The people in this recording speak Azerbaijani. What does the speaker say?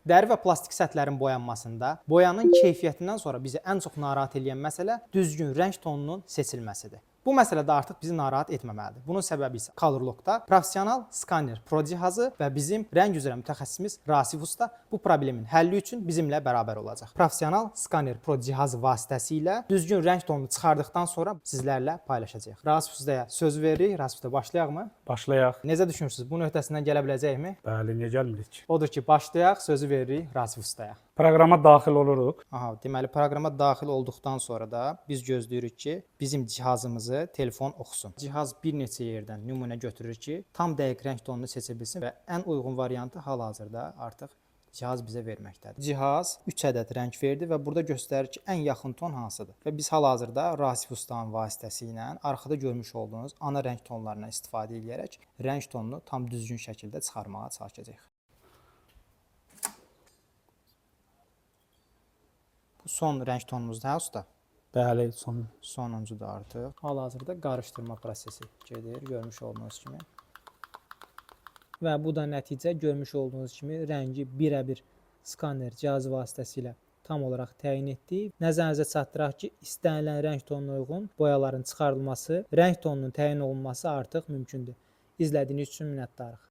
Dəri və plastik səthlərin boyanmasında boyanın keyfiyyətindən sonra bizi ən çox narahat edən məsələ düzgün rəng tonunun seçilməsidir. Bu məsələ də artıq bizi narahat etməməlidir. Bunun səbəbi isə Colorlock-da professional skaner Pro cihazı və bizim rəng üzrə mütəxəssisimiz Rasif Usta bu problemin həlli üçün bizimlə bərabər olacaq. Professional skaner Pro cihazı vasitəsilə düzgün rəng tonunu çıxardıqdan sonra sizlərlə paylaşacağıq. Rasif Ustaya söz veririk. Rasif Usta, başlayaqmı? Başlayaq. Necə düşünürsünüz? Bunun öhdəsindən gələ biləcəkmi? Bəli, niyə gəlmirik? Odur ki, başlayaq. Sözü veririk Rasif Ustaya. Proqrama daxil oluruq. Aha, deməli proqrama daxil olduqdan sonra da biz gözləyirik ki, bizim cihazımızı telefon oxusun. Cihaz bir neçə yerdən nümunə götürür ki, tam dəqiq rəng tonunu seçə bilsin və ən uyğun variantı hal-hazırda artıq cihaz bizə verməkdədir. Cihaz 3 ədəd rəng verdi və burada göstərir ki, ən yaxın ton hansıdır. Və biz hal-hazırda Rasif Ustanın vasitəsilə arxada görmüş olduğunuz ana rəng tonlarından istifadə edərək rəng tonunu tam düzgün şəkildə çıxarmağa çalışacağıq. Bu son rəng tonumuzdur, hə usta? Bəli, Sonuncudur artıq. Hal-hazırda qarışdırma prosesi gedir, görmüş olduğunuz kimi. Və bu da nəticə görmüş olduğunuz kimi rəngi birəbir skaner cihazı vasitəsilə tam olaraq təyin etdik. Nəzərinizə çatdıraq ki, istənilən rəng tonuna uyğun boyaların çıxarılması, rəng tonunun təyin olunması artıq mümkündür. İzlədiyiniz üçün minnətdarıq.